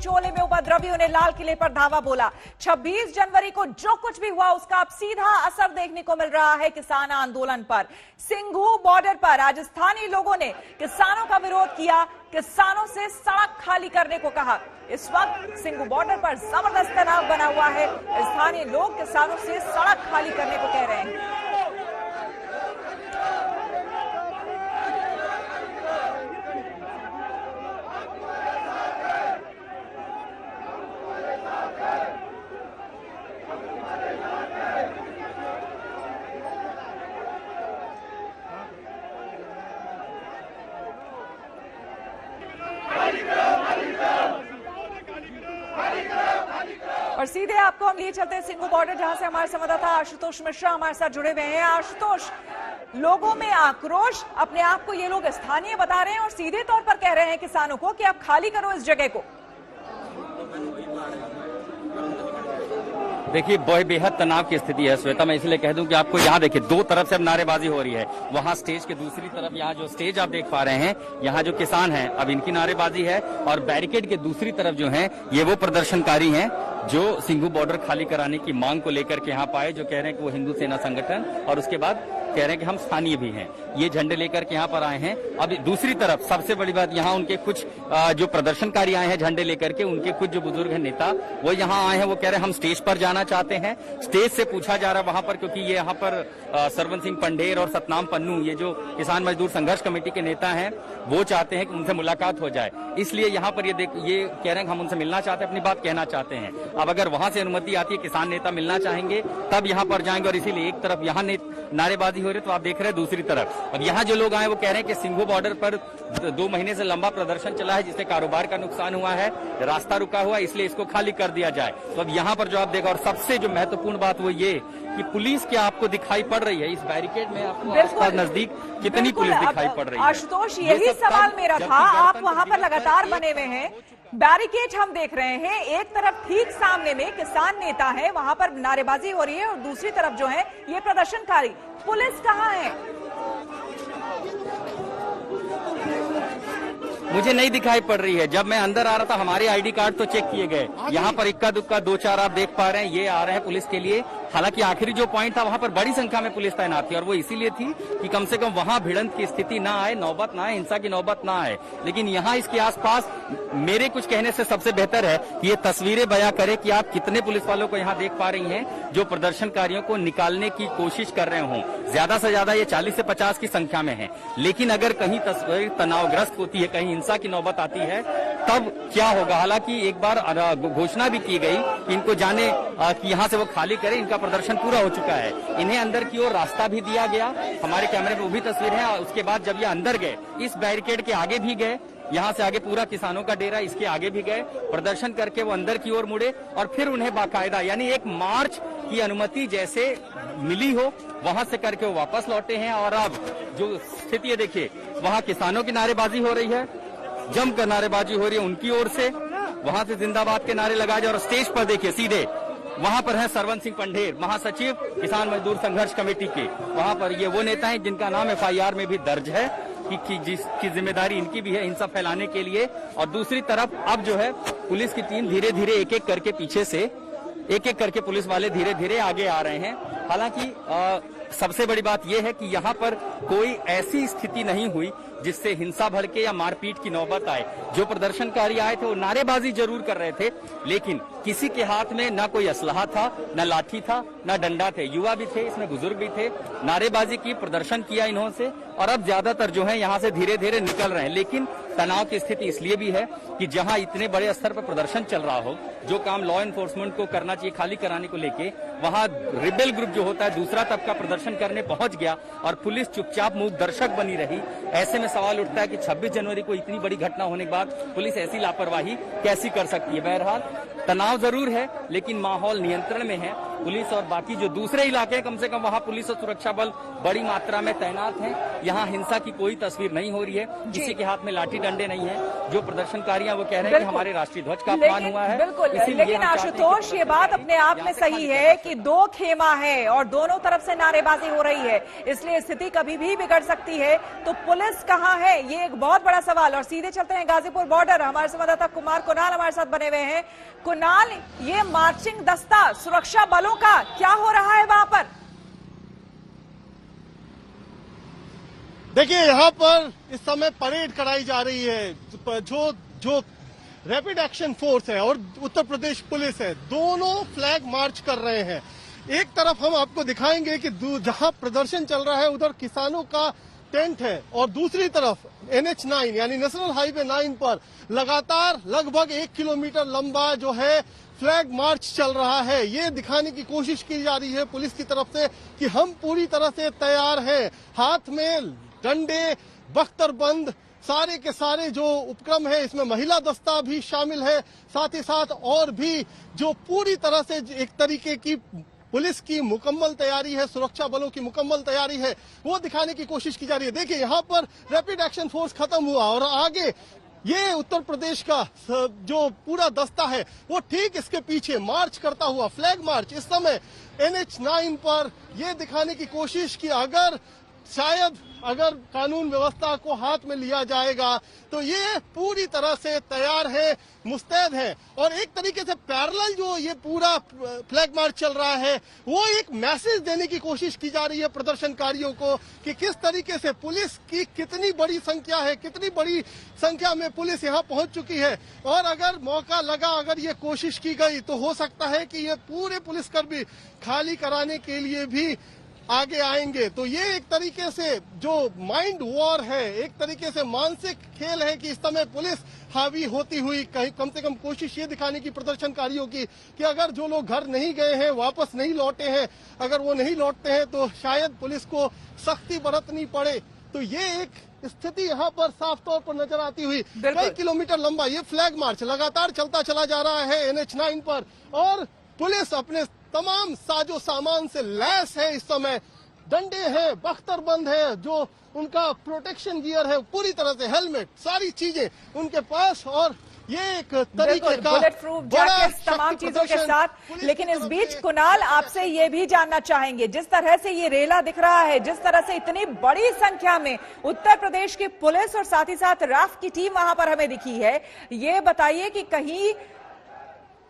चोले में उपद्रवियों ने लाल किले पर धावा बोला। 26 जनवरी को जो कुछ भी हुआ उसका अब सीधा असर देखने को मिल रहा है किसान आंदोलन पर। सिंघू बॉर्डर पर आज स्थानीय लोगों ने किसानों का विरोध किया, किसानों से सड़क खाली करने को कहा। इस वक्त सिंघू बॉर्डर पर जबरदस्त तनाव बना हुआ है। स्थानीय लोग किसानों से सड़क खाली करने को कह रहे हैं। और सीधे आपको हम लिए चलते हैं सिंघू बॉर्डर, जहां से हमारे संवाददाता आशुतोष मिश्रा हमारे साथ जुड़े हुए हैं। आशुतोष, लोगों में आक्रोश, अपने आप को ये लोग स्थानीय बता रहे हैं और सीधे तौर पर कह रहे हैं किसानों को कि आप खाली करो इस जगह को। देखिए, बहुत बेहद तनाव की स्थिति है श्वेता। मैं इसलिए कह दूं कि आपको यहाँ देखिए, दो तरफ से अब नारेबाजी हो रही है। वहाँ स्टेज के दूसरी तरफ, यहाँ जो स्टेज आप देख पा रहे हैं, यहाँ जो किसान हैं अब इनकी नारेबाजी है। और बैरिकेड के दूसरी तरफ जो हैं, ये वो प्रदर्शनकारी हैं जो सिंघू बॉर्डर खाली कराने की मांग को लेकर के यहाँ पाए, जो कह रहे हैं कि वो हिंदू सेना संगठन, और उसके बाद कह रहे हैं कि हम स्थानीय भी हैं। ये झंडे लेकर के यहाँ पर आए हैं। अब दूसरी तरफ सबसे बड़ी बात, यहाँ उनके कुछ जो प्रदर्शनकारी आए हैं झंडे लेकर के, उनके कुछ जो बुजुर्ग हैं नेता, वो यहाँ आए हैं। वो कह रहे हैं हम स्टेज पर जाना चाहते हैं। स्टेज से पूछा जा रहा है वहां पर, क्योंकि ये यहाँ पर सरवन सिंह पंढेर और सतनाम पन्नू, ये जो किसान मजदूर संघर्ष कमेटी के नेता हैं, वो चाहते हैं कि उनसे मुलाकात हो जाए। इसलिए यहाँ पर ये कह रहे हैं हम उनसे मिलना चाहते हैं, अपनी बात कहना चाहते हैं। अब अगर वहां से अनुमति आती है, किसान नेता मिलना चाहेंगे, तब यहाँ पर जाएंगे। और इसीलिए एक तरफ यहाँ नारेबाजी हो रही, तो आप देख रहे हैं दूसरी तरफ अब यहाँ जो लोग आए वो कह रहे हैं कि सिंघू बॉर्डर पर 2 महीने से लंबा प्रदर्शन चला है, जिससे कारोबार का नुकसान हुआ है, रास्ता रुका हुआ, इसलिए इसको खाली कर दिया जाए। तो अब यहाँ पर जो आप देखो, और सबसे जो महत्वपूर्ण बात वो ये कि पुलिस क्या आपको दिखाई पड़ रही है इस बैरिकेड में, आपको आसपास नजदीक कितनी पुलिस दिखाई पड़ रही है? आशुतोष, यही सवाल मेरा था। आप वहां पर लगातार बने हुए हैं, बैरिकेड हम देख रहे हैं। एक तरफ ठीक सामने में किसान नेता है, वहां पर नारेबाजी हो रही है, और दूसरी तरफ जो है ये प्रदर्शनकारी। पुलिस कहाँ है? मुझे नहीं दिखाई पड़ रही है। जब मैं अंदर आ रहा था, हमारे आईडी कार्ड तो चेक किए गए। यहाँ पर इक्का दुक्का 2-4 आप देख पा रहे हैं, ये आ रहे हैं पुलिस के लिए। हालांकि आखिरी जो पॉइंट था, वहां पर बड़ी संख्या में पुलिस तैनात थी, और वो इसीलिए थी कि कम से कम वहां भिड़ंत की स्थिति ना आए, नौबत ना आए, हिंसा की नौबत ना आए। लेकिन यहाँ इसके आसपास मेरे कुछ कहने से सबसे बेहतर है कि ये तस्वीरें बयां करे कि आप कितने पुलिस वालों को यहाँ देख पा रही हैं जो प्रदर्शनकारियों को निकालने की कोशिश कर रहे हों। ज्यादा से ज्यादा ये 40 से 50 की संख्या में है। लेकिन अगर कहीं तस्वीर तनावग्रस्त होती है, कहीं हिंसा की नौबत आती है, तब क्या होगा? हालांकि एक बार घोषणा भी की गई कि इनको जाने कि यहाँ से वो खाली करें, इनका प्रदर्शन पूरा हो चुका है। इन्हें अंदर की ओर रास्ता भी दिया गया, हमारे कैमरे में वो भी तस्वीर है। उसके बाद जब ये अंदर गए, इस बैरिकेड के आगे भी गए, यहाँ से आगे पूरा किसानों का डेरा, इसके आगे भी गए, प्रदर्शन करके वो अंदर की ओर मुड़े, और फिर उन्हें बाकायदा यानी एक मार्च की अनुमति जैसे मिली हो, वहां से करके वो वापस लौटे हैं। और अब जो स्थिति है देखिए, वहां किसानों की नारेबाजी हो रही है, जमकर नारेबाजी हो रही है उनकी ओर से, वहां से जिंदाबाद के नारे लगाए जा रहे। और स्टेज पर देखिए सीधे वहां पर है सरवन सिंह पंढेर, महासचिव किसान मजदूर संघर्ष कमेटी के। वहां पर ये वो नेता हैं जिनका नाम FIR में भी दर्ज है कि जिसकी जिम्मेदारी इनकी भी है हिंसा फैलाने के लिए। और दूसरी तरफ अब जो है पुलिस की टीम धीरे धीरे एक एक करके पीछे से एक एक करके पुलिस वाले धीरे धीरे आगे आ रहे हैं। हालांकि सबसे बड़ी बात यह है कि यहाँ पर कोई ऐसी स्थिति नहीं हुई जिससे हिंसा भड़के या मारपीट की नौबत आए। जो प्रदर्शनकारी आए थे वो नारेबाजी जरूर कर रहे थे, लेकिन किसी के हाथ में ना कोई असलहा था, ना लाठी था, ना डंडा थे। युवा भी थे, इसमें बुजुर्ग भी थे। नारेबाजी की, प्रदर्शन किया इन्होंने, और अब ज्यादातर जो है यहाँ से धीरे धीरे निकल रहे हैं। लेकिन तनाव की स्थिति इसलिए भी है कि जहां इतने बड़े स्तर पर प्रदर्शन चल रहा हो, जो काम लॉ एनफोर्समेंट को करना चाहिए खाली कराने को लेके, वहां रिबेल ग्रुप जो होता है दूसरा तबका प्रदर्शन करने पहुंच गया और पुलिस चुपचाप मूक दर्शक बनी रही। ऐसे में सवाल उठता है कि 26 जनवरी को इतनी बड़ी घटना होने के बाद पुलिस ऐसी लापरवाही कैसी कर सकती है? बहरहाल तनाव जरूर है, लेकिन माहौल नियंत्रण में है। पुलिस और बाकी जो दूसरे इलाके हैं, कम से कम वहां पुलिस और सुरक्षा बल बड़ी मात्रा में तैनात हैं। यहाँ हिंसा की कोई तस्वीर नहीं हो रही है, किसी के हाथ में लाठी डंडे नहीं है। जो प्रदर्शनकारी हैं वो कह रहे हैं कि हमारे राष्ट्रीय ध्वज का अपमान हुआ है। बिल्कुल, लेकिन आशुतोष ये बात अपने आप में सही है कि दो खेमा है और दोनों तरफ से नारेबाजी हो रही है, इसलिए स्थिति कभी भी बिगड़ सकती है। तो पुलिस कहां है, ये एक बहुत बड़ा सवाल। और सीधे चलते हैं गाजीपुर बॉर्डर, हमारे संवाददाता कुमार कुणाल हमारे साथ बने हुए हैं। कुणाल, ये मार्चिंग दस्ता सुरक्षा बलों का क्या हो रहा है वहां पर? देखिए, यहाँ पर इस समय परेड कराई जा रही है। जो रैपिड एक्शन फोर्स है और उत्तर प्रदेश पुलिस है, दोनों फ्लैग मार्च कर रहे हैं। एक तरफ हम आपको दिखाएंगे कि जहां प्रदर्शन चल रहा है उधर किसानों का टेंट है और दूसरी तरफ NH9 यानी नेशनल हाईवे 9 पर लगातार लगभग 1 किलोमीटर लंबा जो है फ्लैग मार्च चल रहा है। ये दिखाने की कोशिश की जा रही है पुलिस की तरफ से कि हम पूरी तरह से तैयार हैं। हाथ में डंडे, बख्तरबंद, सारे के सारे जो उपक्रम है, इसमें महिला दस्ता भी शामिल है। साथ ही साथ और भी जो पूरी तरह से एक तरीके की पुलिस की मुकम्मल तैयारी है, सुरक्षा बलों की मुकम्मल तैयारी है, वो दिखाने की कोशिश की जा रही है। देखिए, यहाँ पर रैपिड एक्शन फोर्स खत्म हुआ और आगे ये उत्तर प्रदेश का जो पूरा दस्ता है वो ठीक इसके पीछे मार्च करता हुआ, फ्लैग मार्च इस समय NH9 पर ये दिखाने की कोशिश की अगर कानून व्यवस्था को हाथ में लिया जाएगा तो ये पूरी तरह से तैयार है, मुस्तैद है। और एक तरीके से पैरेलल जो ये पूरा फ्लैग मार्च चल रहा है वो एक मैसेज देने की कोशिश की जा रही है प्रदर्शनकारियों को कि किस तरीके से पुलिस की कितनी बड़ी संख्या है, कितनी बड़ी संख्या में पुलिस यहाँ पहुंच चुकी है। और अगर मौका लगा, अगर ये कोशिश की गई तो हो सकता है कि ये पूरे पुलिसकर्मी खाली कराने के लिए भी आगे आएंगे। तो ये एक तरीके से जो माइंड वॉर है, एक तरीके से मानसिक खेल है कि इस समय पुलिस हावी होती हुई कहीं कम से कम कोशिश ये दिखाने की प्रदर्शनकारियों की कि अगर जो लोग घर नहीं गए हैं, वापस नहीं लौटे हैं, अगर वो नहीं लौटते हैं तो शायद पुलिस को सख्ती बरतनी पड़े। तो ये एक स्थिति यहाँ पर साफ तौर पर नजर आती हुई। कई किलोमीटर लंबा ये फ्लैग मार्च लगातार चलता चला जा रहा है NH9 पर और पुलिस अपने तमाम साजो सामान से लैस है। इस समय डंडे हैं, बख्तरबंद है, जो उनका प्रोटेक्शन गियर है, पूरी तरह से हेलमेट, सारी चीजें उनके पास और ये एक तरीके का बुलेट प्रूफ जैकेट, तमाम चीजों के साथ। लेकिन इस बीच कुणाल, आपसे ये भी जानना चाहेंगे, जिस तरह से ये रेला दिख रहा है, जिस तरह से इतनी बड़ी संख्या में उत्तर प्रदेश की पुलिस और साथ ही साथ राफ की टीम वहां पर हमें दिखी है, ये बताइए कि कहीं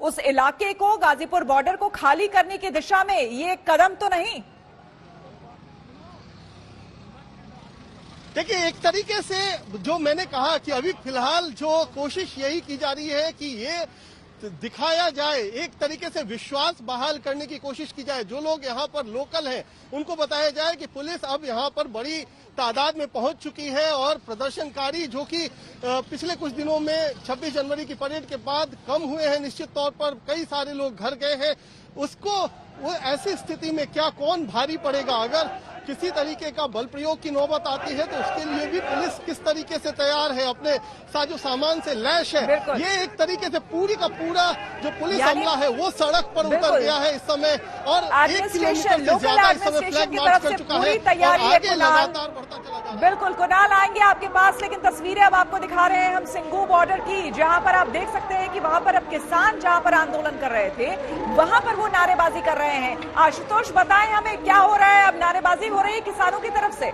उस इलाके को, गाजीपुर बॉर्डर को खाली करने की दिशा में ये कदम तो नहीं? देखिए, एक तरीके से जो मैंने कहा कि अभी फिलहाल जो कोशिश यही की जा रही है कि ये दिखाया जाए, एक तरीके से विश्वास बहाल करने की कोशिश की जाए। जो लोग यहाँ पर लोकल हैं उनको बताया जाए कि पुलिस अब यहाँ पर बड़ी तादाद में पहुंच चुकी है और प्रदर्शनकारी जो कि पिछले कुछ दिनों में 26 जनवरी की परेड के बाद कम हुए हैं, निश्चित तौर पर कई सारे लोग घर गए हैं, उसको वो ऐसी स्थिति में क्या कौन भारी पड़ेगा अगर किसी तरीके का बल प्रयोग की नौबत आती है तो उसके लिए भी पुलिस किस तरीके से तैयार है, अपने साजो सामान से लैश है। ये एक तरीके से पूरी का पूरा जो पुलिस अमला है वो सड़क पर उतर गया है इस समय और 1 किलोमीटर से ज्यादा इस समय फ्लैग मार्च कर चुका है और आगे लगातार बढ़ता चला जा रहा है। बिल्कुल कुणाल, आएंगे आपके पास, लेकिन तस्वीरें अब आपको दिखा रहे हैं हम सिंघू बॉर्डर की, जहां पर आप देख सकते हैं कि वहां पर अब किसान जहां पर आंदोलन कर रहे थे वहां पर वो नारेबाजी कर रहे हैं। आशुतोष, बताएं हमें क्या हो रहा है, अब नारेबाजी हो रही है किसानों की तरफ से?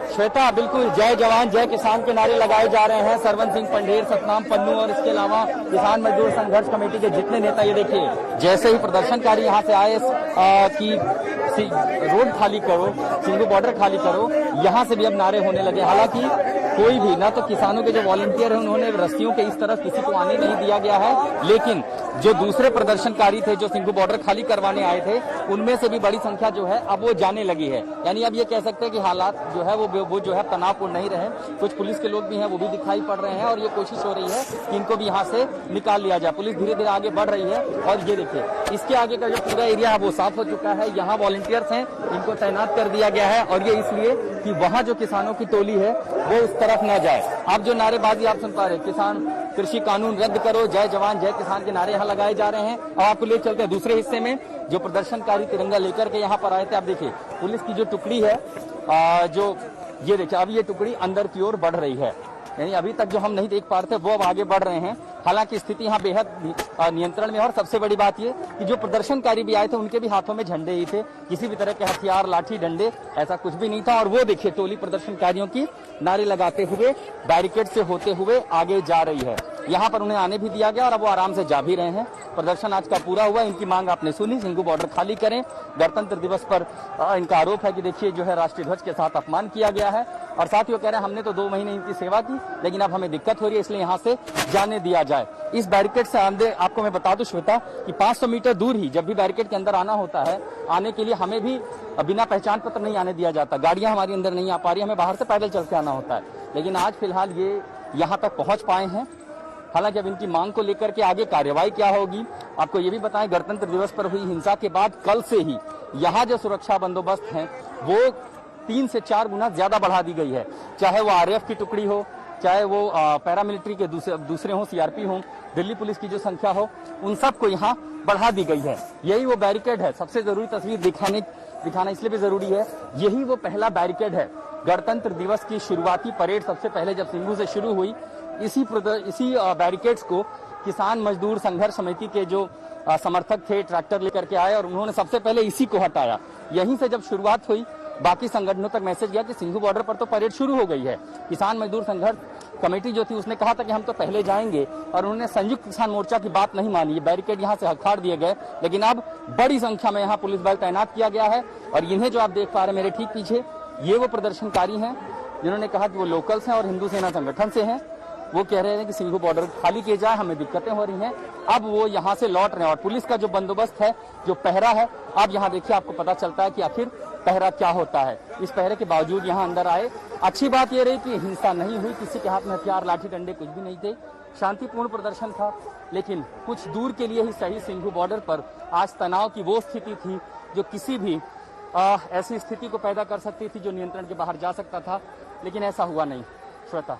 श्वेता, बिल्कुल जय जवान जय किसान के नारे लगाए जा रहे हैं। सरवन सिंह पंढेर, सतनाम पन्नू और इसके अलावा किसान मजदूर संघर्ष कमेटी के जितने नेता, ये देखिए जैसे ही प्रदर्शनकारी यहाँ से आए कि रोड खाली करो, सिंघू बॉर्डर खाली करो, यहाँ से भी अब नारे होने लगे। हालांकि कोई भी, ना तो किसानों के जो वॉलंटियर हैं उन्होंने रस्सियों के इस तरफ किसी को आने नहीं दिया गया है, लेकिन जो दूसरे प्रदर्शनकारी थे जो सिंघू बॉर्डर खाली करवाने आए थे उनमें से भी बड़ी संख्या जो है अब वो जाने लगी है। यानी अब ये कह सकते हैं कि हालात जो है वो जो है तनावपूर्ण नहीं रहे। कुछ पुलिस के लोग भी हैं वो भी दिखाई पड़ रहे हैं और ये कोशिश हो रही है कि इनको भी यहाँ से निकाल लिया जाए। पुलिस धीरे धीरे आगे बढ़ रही है और ये देखिए इसके आगे का जो पूरा एरिया है वो साफ हो चुका है। यहाँ वॉलंटियर वॉलंटियर्स हैं इनको तैनात कर दिया गया है, और ये इसलिए कि वहां जो किसानों की टोली है वो उस तरफ न जाए। आप जो नारेबाजी आप सुन पा रहे हैं, किसान कृषि कानून रद्द करो, जय जवान जय किसान के नारे यहाँ लगाए जा रहे हैं। और आपको ले चलते हैं दूसरे हिस्से में, जो प्रदर्शनकारी तिरंगा लेकर के यहाँ पर आए थे। आप देखिए पुलिस की जो टुकड़ी है, जो ये देखिए अब ये टुकड़ी अंदर की ओर बढ़ रही है, यानी अभी तक जो हम नहीं देख पा रहे थे वो अब आगे बढ़ रहे हैं। हालांकि स्थिति यहाँ बेहद नियंत्रण में है, और सबसे बड़ी बात ये कि जो प्रदर्शनकारी भी आए थे उनके भी हाथों में झंडे ही थे, किसी भी तरह के हथियार लाठी डंडे ऐसा कुछ भी नहीं था। और वो देखिए टोली प्रदर्शनकारियों की नारे लगाते हुए बैरिकेड से होते हुए आगे जा रही है। यहाँ पर उन्हें आने भी दिया गया और अब वो आराम से जा भी रहे हैं। प्रदर्शन आज का पूरा हुआ। इनकी मांग आपने सुनी, सिंघू बॉर्डर खाली करें। गणतंत्र दिवस पर इनका आरोप है कि देखिए जो है राष्ट्रीय ध्वज के साथ अपमान किया गया है, और साथ ही वो कह रहे हैं हमने तो 2 महीने इनकी सेवा की, लेकिन अब हमें दिक्कत हो रही है, इसलिए यहाँ से जाने दिया जाए। इस बैरिकेड से अंदर आपको मैं बता दूं श्वेता कि 500 मीटर दूर ही जब भी बैरिकेड के अंदर आना होता है, आने के लिए हमें भी बिना पहचान पत्र नहीं आने दिया जाता। गाड़ियां हमारी अंदर नहीं आ पा रही, हमें बाहर से पैदल चल के आना होता है। लेकिन आज फिलहाल ये यहाँ तक पहुंच पाए हैं। हालांकि अब इनकी मांग को लेकर के आगे कार्रवाई क्या होगी, आपको ये भी बताएं, गणतंत्र दिवस पर हुई हिंसा के बाद कल से ही यहाँ जो सुरक्षा बंदोबस्त है वो 3 से 4 गुना ज्यादा बढ़ा दी गई है। चाहे वो आरएएफ की टुकड़ी हो, चाहे वो पैरामिलिट्री के दूसरे हो, सीआरपी हो, दिल्ली पुलिस की जो संख्या हो, उन सबको यहाँ बढ़ा दी गई है। यही वो बैरिकेड है। सबसे जरूरी तस्वीर दिखाना इसलिए भी जरूरी है, यही वो पहला बैरिकेड है। गणतंत्र दिवस की शुरुआती परेड सबसे पहले जब सिंघू से शुरू हुई, इसी बैरिकेड्स को किसान मजदूर संघर्ष समिति के जो समर्थक थे ट्रैक्टर लेकर के आए और उन्होंने सबसे पहले इसी को हटाया। यहीं से जब शुरुआत हुई, बाकी संगठनों तक मैसेज गया कि सिंघू बॉर्डर पर तो परेड शुरू हो गई है। किसान मजदूर संघर्ष कमेटी जो थी उसने कहा था कि हम तो पहले जाएंगे, और उन्होंने संयुक्त किसान मोर्चा की बात नहीं मानी। ये बैरिकेड यहाँ से हखाड़ दिए गए, लेकिन अब बड़ी संख्या में यहाँ पुलिस बल तैनात किया गया है। और इन्हें जो आप देख पा रहे हैं मेरे ठीक पीछे, ये वो प्रदर्शनकारी हैं जिन्होंने कहा कि वो लोकल्स हैं और हिंदू सेना संगठन से हैं। वो कह रहे हैं कि सिंघू बॉर्डर खाली किए जाए, हमें दिक्कतें हो रही हैं। अब वो यहाँ से लौट रहे हैं, और पुलिस का जो बंदोबस्त है, जो पहरा है, अब यहाँ देखिए आपको पता चलता है कि आखिर पहरा क्या होता है। इस पहरे के बावजूद यहाँ अंदर आए। अच्छी बात ये रही कि हिंसा नहीं हुई, किसी के हाथ में हथियार लाठी डंडे कुछ भी नहीं थे, शांतिपूर्ण प्रदर्शन था। लेकिन कुछ दूर के लिए ही सही सिंघू बॉर्डर पर आज तनाव की वो स्थिति थी जो किसी भी ऐसी स्थिति को पैदा कर सकती थी जो नियंत्रण के बाहर जा सकता था, लेकिन ऐसा हुआ नहीं। श्वेता।